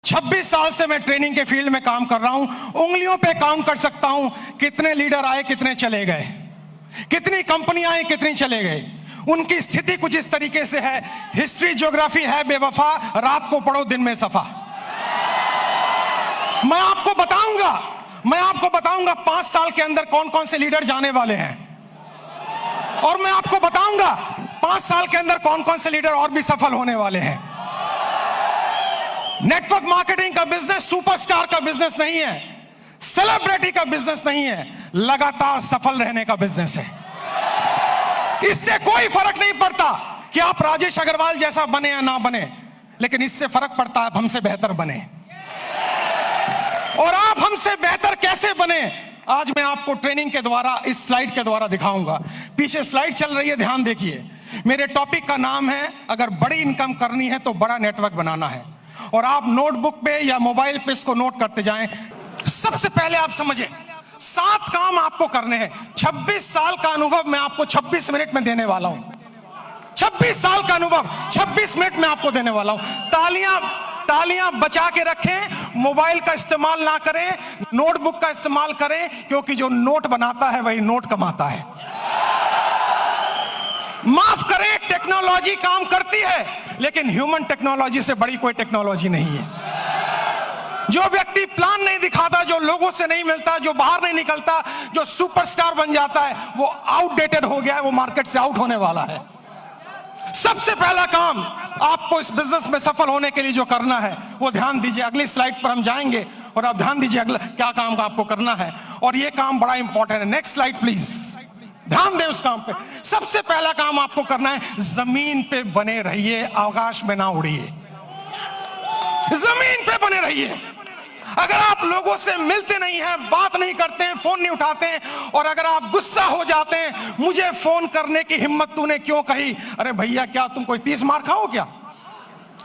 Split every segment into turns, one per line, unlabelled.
26 साल से मैं ट्रेनिंग के फील्ड में काम कर रहा हूं। उंगलियों पे काउंट कर सकता हूं कितने लीडर आए, कितने चले गए, कितनी कंपनियां आई, कितनी चले गए। उनकी स्थिति कुछ इस तरीके से है। हिस्ट्री ज्योग्राफी है बेवफा, रात को पढ़ो दिन में सफा। मैं आपको बताऊंगा 5 साल के अंदर कौन कौन से लीडर जाने वाले हैं, और मैं आपको बताऊंगा 5 साल के अंदर कौन कौन से लीडर और भी सफल होने वाले हैं। नेटवर्क मार्केटिंग का बिजनेस सुपरस्टार का बिजनेस नहीं है, सेलिब्रिटी का बिजनेस नहीं है, लगातार सफल रहने का बिजनेस है। इससे कोई फर्क नहीं पड़ता कि आप राजेश अग्रवाल जैसा बने या ना बने, लेकिन इससे फर्क पड़ता है आप हमसे बेहतर बने। और आप हमसे बेहतर कैसे बने, आज मैं आपको ट्रेनिंग के द्वारा, इस स्लाइड के द्वारा दिखाऊंगा। पीछे स्लाइड चल रही है, ध्यान देखिए। मेरे टॉपिक का नाम है, अगर बड़ी इनकम करनी है तो बड़ा नेटवर्क बनाना है। और आप नोटबुक पे या मोबाइल पे इसको नोट करते जाएं। सबसे पहले आप समझें, 7 काम आपको करने हैं। 26 साल का अनुभव मैं आपको 26 मिनट में देने वाला हूं। 26 साल का अनुभव 26 मिनट में आपको देने वाला हूं। तालियां बचा के रखें, मोबाइल का इस्तेमाल ना करें, नोटबुक का इस्तेमाल करें, क्योंकि जो नोट बनाता है वही नोट कमाता है। माफ करें, टेक्नोलॉजी काम करती है, लेकिन ह्यूमन टेक्नोलॉजी से बड़ी कोई टेक्नोलॉजी नहीं है। जो व्यक्ति प्लान नहीं दिखाता, जो लोगों से नहीं मिलता, जो बाहर नहीं निकलता, जो सुपरस्टार बन जाता है, वो आउटडेटेड हो गया है, वो मार्केट से आउट होने वाला है। सबसे पहला काम आपको इस बिजनेस में सफल होने के लिए जो करना है वो ध्यान दीजिए। अगली स्लाइड पर हम जाएंगे और आप ध्यान दीजिए अगला क्या काम का आपको करना है, और ये काम बड़ा इंपॉर्टेंट है। नेक्स्ट स्लाइड प्लीज, ध्यान दें उस काम पे। सबसे पहला काम आपको करना है, जमीन पे बने रहिए, आकाश में ना उड़िए। जमीन पे बने रहिए। अगर आप लोगों से मिलते नहीं हैं, बात नहीं करते हैं, फोन नहीं उठाते हैं, और अगर आप गुस्सा हो जाते हैं, मुझे फोन करने की हिम्मत तूने क्यों कही, अरे भैया क्या तुम कोई 30 मार खाओ क्या?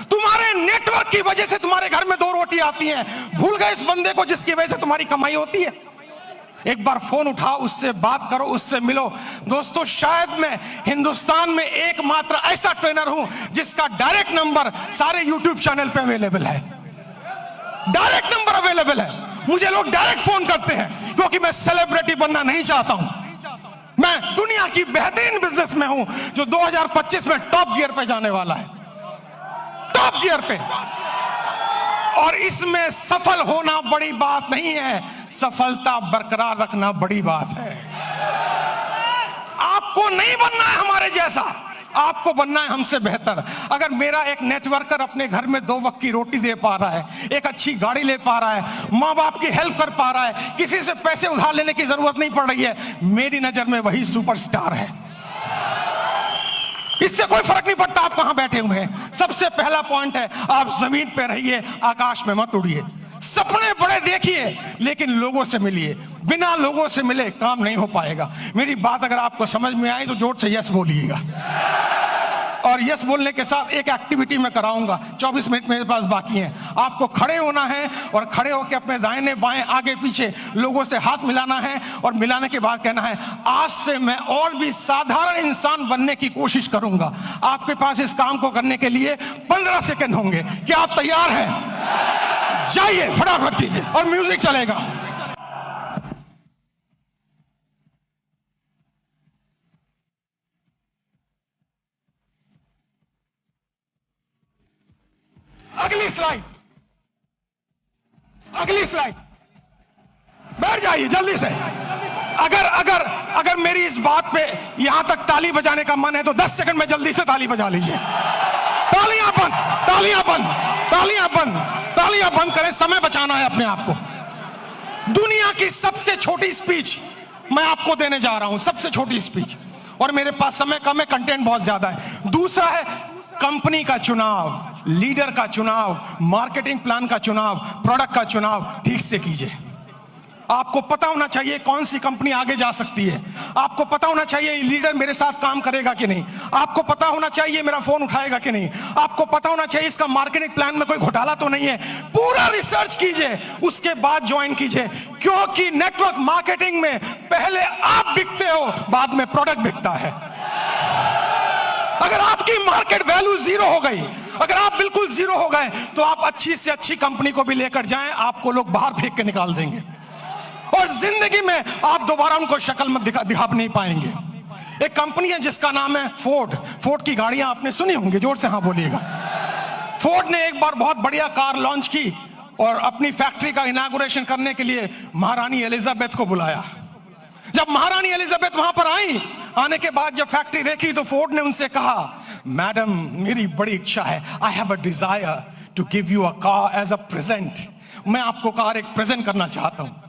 तुम्हारे नेटवर्क की वजह से तुम्हारे घर में 2 रोटी आती हैं। भूल गए इस बंदे को जिसकी वजह से तुम्हारी कमाई होती है? एक बार फोन उठाओ, उससे बात करो, उससे मिलो। दोस्तों, शायद मैं हिंदुस्तान में एकमात्र ऐसा ट्रेनर हूं जिसका डायरेक्ट नंबर सारे यूट्यूब चैनल पे अवेलेबल है। डायरेक्ट नंबर अवेलेबल है। मुझे लोग डायरेक्ट फोन करते हैं, क्योंकि मैं सेलिब्रिटी बनना नहीं चाहता हूं। मैं दुनिया की बेहतरीन बिजनेस में हूं, जो 2025 में टॉप गियर पे जाने वाला है, टॉप गियर पे। और इसमें सफल होना बड़ी बात नहीं है, सफलता बरकरार रखना बड़ी बात है। आपको नहीं बनना है हमारे जैसा, आपको बनना है हमसे बेहतर। अगर मेरा एक नेटवर्कर अपने घर में 2 वक्त की रोटी दे पा रहा है, एक अच्छी गाड़ी ले पा रहा है, माँ बाप की हेल्प कर पा रहा है, किसी से पैसे उधार लेने की जरूरत नहीं पड़ रही है, मेरी नजर में वही सुपरस्टार है। इससे कोई फर्क नहीं पड़ता आप कहां बैठे हुए हैं। सबसे पहला पॉइंट है, आप जमीन पे रहिए, आकाश में मत उड़िए। सपने बड़े देखिए, लेकिन लोगों से मिलिए। बिना लोगों से मिले काम नहीं हो पाएगा। मेरी बात अगर आपको समझ में आई तो जोर से यस बोलिएगा। और यस बोलने के साथ एक एक्टिविटी मैं कराऊंगा। 24 मिनट मेरे पास बाकी हैं। आपको खड़े होना है और खड़े होकर अपने दाहिने बाएं आगे पीछे लोगों से हाथ मिलाना है, और मिलाने के बाद कहना है, आज से मैं और भी साधारण इंसान बनने की कोशिश करूंगा। आपके पास इस काम को करने के लिए 15 सेकंड होंगे। क्या आप तैयार हैं? जाइए, फटाफट कीजिए, और म्यूजिक चलेगा। अगली स्लाइड, बैठ जाइए जल्दी से। अगर मेरी इस बात पे यहां तक ताली बजाने का मन है तो 10 सेकंड में जल्दी से ताली बजा लीजिए। तालियां बंद, तालियां बंद, तालियां बंद, तालियां बंद करें, समय बचाना है अपने आप को। दुनिया की सबसे छोटी स्पीच मैं आपको देने जा रहा हूं, सबसे छोटी स्पीच, और मेरे पास समय कम है, कंटेंट बहुत ज्यादा है। दूसरा है कंपनी का चुनाव, लीडर का चुनाव, मार्केटिंग प्लान का चुनाव, प्रोडक्ट का चुनाव ठीक से कीजिए। आपको पता होना चाहिए कौन सी कंपनी आगे जा सकती है। आपको पता होना चाहिए लीडर मेरे साथ काम करेगा कि नहीं। आपको पता होना चाहिए मेरा फोन उठाएगा कि नहीं। आपको पता होना चाहिए इसका मार्केटिंग प्लान में कोई घोटाला तो नहीं है। पूरा रिसर्च कीजिए, उसके बाद ज्वाइन कीजिए, क्योंकि नेटवर्क मार्केटिंग में पहले आप बिकते हो, बाद में प्रोडक्ट बिकता है। अगर आपकी मार्केट वैल्यू 0 हो गई, अगर आप बिल्कुल जीरो हो गए तो आप अच्छी से अच्छी कंपनी को भी लेकर जाएं, आपको लोग बाहर फेंक के निकाल देंगे और जिंदगी में आप दोबारा उनको शक्ल में दिखा नहीं पाएंगे। एक कंपनी है जिसका नाम है फोर्ड। फोर्ड की गाड़ियां आपने सुनी होंगी, जोर से हाँ बोलिएगा। फोर्ड ने एक बार बहुत बढ़िया कार लॉन्च की और अपनी फैक्ट्री का इनॉग्रेशन करने के लिए महारानी एलिजाबेथ को बुलाया। जब महारानी एलिजाबेथ वहां पर आई, आने के बाद जब फैक्ट्री देखी तो फोर्ड ने उनसे कहा, मैडम मेरी बड़ी इच्छा है, I have a desire to give you a car as a present. मैं आपको कार एक प्रेजेंट करना चाहता हूं।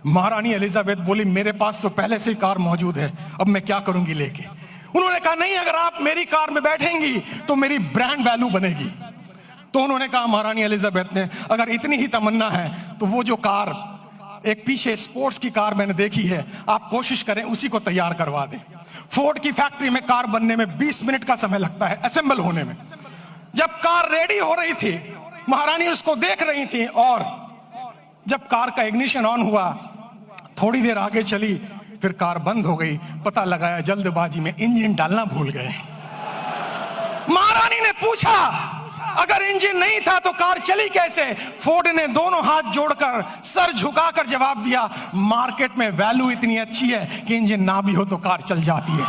महारानी एलिजाबेथ बोली, मेरे पास तो पहले से ही कार मौजूद है, अब मैं क्या करूंगी लेके। उन्होंने कहा, नहीं, अगर आप मेरी कार में बैठेंगी तो मेरी ब्रांड वैल्यू बनेगी। तो उन्होंने कहा, महारानी एलिजाबेथ ने, अगर इतनी ही तमन्ना है तो वो जो कार एक पीछे स्पोर्ट्स की कार मैंने देखी है, आप कोशिश करें उसी को तैयार करवा दें। फोर्ड की फैक्ट्री में कार बनने में 20 मिनट का समय लगता है, असेंबल होने में। जब कार रेडी हो रही थी, महारानी उसको देख रही थी और जब कार का इग्निशन ऑन हुआ, थोड़ी देर आगे चली, फिर कार बंद हो गई। पता लगाया जल्दबाजी में इंजन डालना भूल गए। महारानी ने पूछा, अगर इंजन नहीं था तो कार चली कैसे? फोर्ड ने दोनों हाथ जोड़कर सर झुकाकर जवाब दिया, मार्केट में वैल्यू इतनी अच्छी है कि इंजन ना भी हो तो कार चल जाती है।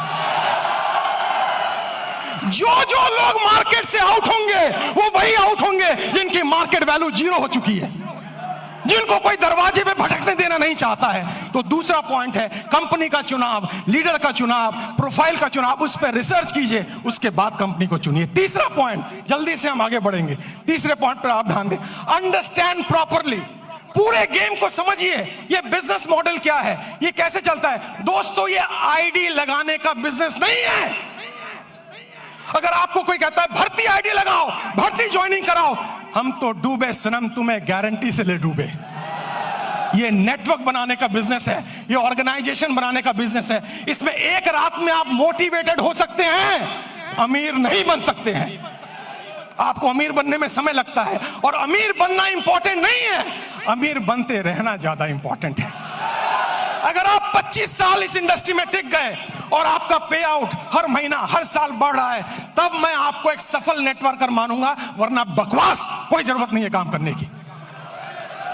जो लोग मार्केट से आउट होंगे वो वही आउट होंगे जिनकी मार्केट वैल्यू जीरो हो चुकी है, जिनको कोई दरवाजे पे भटकने देना नहीं चाहता है। तो दूसरा पॉइंट है कंपनी का चुनाव, लीडर का चुनाव, प्रोफाइल का चुनाव, उस पर रिसर्च कीजिए, उसके बाद कंपनी को चुनिए। तीसरा पॉइंट, जल्दी से हम आगे बढ़ेंगे, तीसरे पॉइंट पर आप ध्यान दें, अंडरस्टैंड प्रॉपरली। पूरे गेम को समझिए, ये बिजनेस मॉडल क्या है, ये कैसे चलता है। दोस्तों, ये आईडी लगाने का बिजनेस नहीं है। अगर आपको कोई कहता है भर्ती आईडी लगाओ, भर्ती ज्वाइनिंग कराओ, हम तो डूबे सनम, तुम्हें गारंटी से ले डूबे। ये नेटवर्क बनाने का बिजनेस है, ये ऑर्गेनाइजेशन बनाने का बिजनेस है। इसमें एक रात में आप मोटिवेटेड हो सकते हैं, अमीर नहीं बन सकते हैं। आपको अमीर बनने में समय लगता है और अमीर बनना इंपॉर्टेंट नहीं है, अमीर बनते रहना ज्यादा इंपॉर्टेंट है। अगर आप 25 साल इस इंडस्ट्री में टिक गए और आपका पे आउट हर महीना हर साल बढ़ रहा है, तब मैं आपको एक सफल नेटवर्कर मानूंगा, वरना बकवास कोई जरूरत नहीं है काम करने की।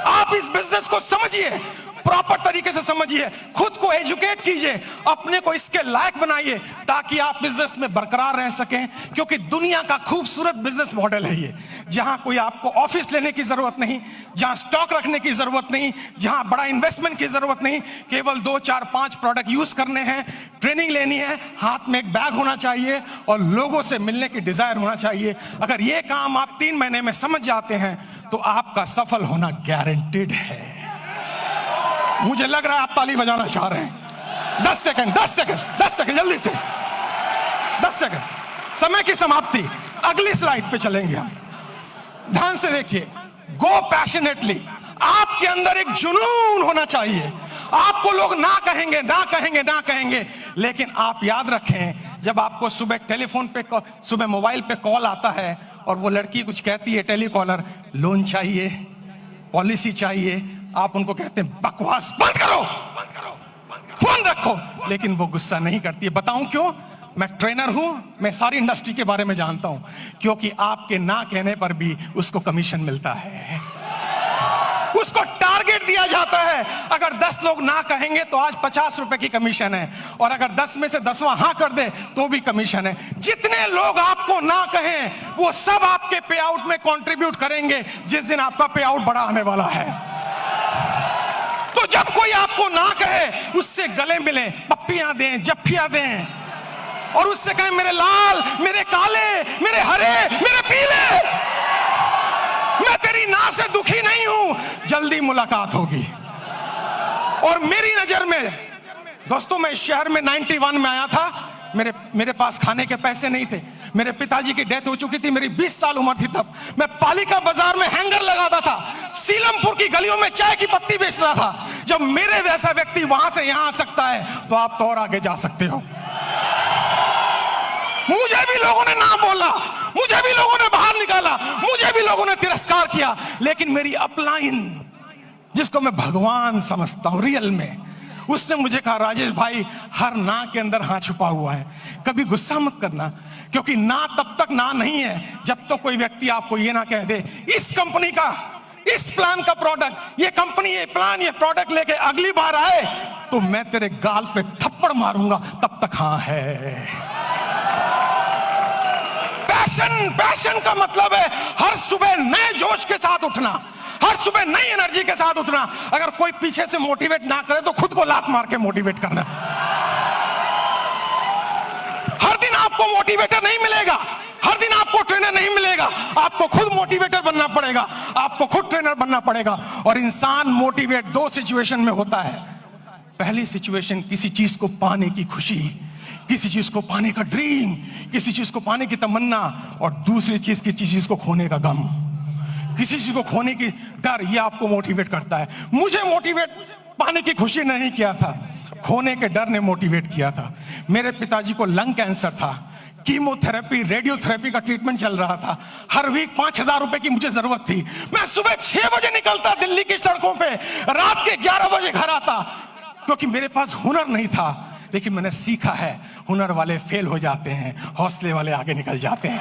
आप इस बिजनेस को समझिए, प्रॉपर तरीके से समझिए, खुद को एजुकेट कीजिए, अपने को इसके लायक बनाइए ताकि आप बिजनेस में बरकरार रह सकें। क्योंकि दुनिया का खूबसूरत बिजनेस मॉडल है ये, जहां कोई आपको ऑफिस लेने की जरूरत नहीं, जहां स्टॉक रखने की जरूरत नहीं, जहां बड़ा इन्वेस्टमेंट की जरूरत नहीं, केवल 2, 4, 5 प्रोडक्ट यूज करने हैं, ट्रेनिंग लेनी है, हाथ में एक बैग होना चाहिए और लोगों से मिलने की डिजायर होना चाहिए। अगर ये काम आप 3 महीने में समझ जाते हैं तो आपका सफल होना गारंटेड है। मुझे लग रहा है आप ताली बजाना चाह रहे हैं। 10 सेकंड जल्दी से, 10 सेकंड, समय की समाप्ति। अगली स्लाइड पे चलेंगे हम, ध्यान से देखिए। गो पैशनेटली, आपके अंदर एक जुनून होना चाहिए। आपको लोग ना कहेंगे, लेकिन आप याद रखें, जब आपको सुबह टेलीफोन पे, सुबह मोबाइल पे कॉल आता है और वो लड़की कुछ कहती है, टेलीकॉलर, लोन चाहिए, पॉलिसी चाहिए, आप उनको कहते हैं बकवास बंद करो, फोन रखो, लेकिन वो गुस्सा नहीं करती है। बताऊं क्यों? मैं ट्रेनर हूं, मैं सारी इंडस्ट्री के बारे में जानता हूं। क्योंकि आपके ना कहने पर भी उसको कमीशन मिलता है, उसको टारगेट दिया जाता है। अगर 10 लोग ना कहेंगे तो आज 50 रुपए की कमीशन है, और अगर 10 में से 10वां हाँ कर दे तो भी कमीशन है। जितने लोग आपको ना कहें वो सब आपके पे आउट में कंट्रीब्यूट करेंगे जिस दिन आपका पे आउट बड़ा आने वाला है। तो जब कोई आपको ना कहे, उससे गले मिले, पप्पियां दें, जफ्फियां दें, और उससे कहें मेरे लाल, मेरे काले, मेरे हरे, मेरे पीले, मैं तेरी ना से दुखी नहीं हूं, जल्दी मुलाकात होगी। और मेरी नजर में दोस्तों, मैं इस शहर में 91 में आया था, मेरे पास खाने के पैसे नहीं थे, मेरे पिताजी की डेथ हो चुकी थी, मेरी 20 साल उम्र थी तब। मैं पालिका बाजार में हैंगर लगाता था, सीलमपुर की गलियों में चाय की पत्ती बेचता था। जब मेरे वैसा व्यक्ति वहां से यहां आ सकता है तो आप तो और आगे जा सकते हो। मुझे भी लोगों ने ना बोला, मुझे भी लोगों ने बाहर निकाला, मुझे भी लोगों ने तिरस्कार किया, लेकिन मेरी अपलाइन, जिसको मैं भगवान समझता हूं रियल में, उसने मुझे कहा, राजेश भाई, हर ना के अंदर हाँ छुपा हुआ है, कभी गुस्सा मत करना, क्योंकि ना तब तक ना नहीं है जब तो कोई व्यक्ति आपको ये ना कह दे इस कंपनी का, इस प्लान का प्रोडक्ट, ये कंपनी, ये प्लान, ये प्रोडक्ट लेके अगली बार आए तो मैं तेरे गाल पे थप्पड़ मारूंगा, तब तक हाँ है। पैशन का मतलब है हर सुबह नए जोश के साथ उठना, हर सुबह नई एनर्जी के साथ उठना। अगर कोई पीछे से मोटिवेट ना करे तो खुद को लात मार के मोटिवेट करना। हर दिन आपको मोटिवेटर नहीं मिलेगा, हर दिन आपको ट्रेनर नहीं मिलेगा, आपको खुद मोटिवेटर बनना पड़ेगा, आपको खुद ट्रेनर बनना पड़ेगा। और इंसान मोटिवेट दो सिचुएशन में होता है। पहली सिचुएशन किसी चीज को पाने की खुशी, किसी चीज को पाने का ड्रीम, किसी चीज को पाने की तमन्ना, और दूसरी चीज किसी चीज को खोने का गम, किसी चीज को खोने की डर, ये आपको मोटिवेट करता है। मुझे मोटिवेट पाने की खुशी नहीं किया था, खोने के डर ने मोटिवेट किया था। मेरे पिताजी को लंग कैंसर था, कीमोथेरेपी, रेडियोथेरेपी का ट्रीटमेंट चल रहा था, हर वीक 5,000 रुपए की मुझे जरूरत थी। मैं सुबह 6 बजे निकलता दिल्ली की सड़कों पे, रात के 11 बजे घर आता, क्योंकि मेरे पास हुनर नहीं था। लेकिन मैंने सीखा है, हुनर वाले फेल हो जाते हैं, हौसले वाले आगे निकल जाते हैं।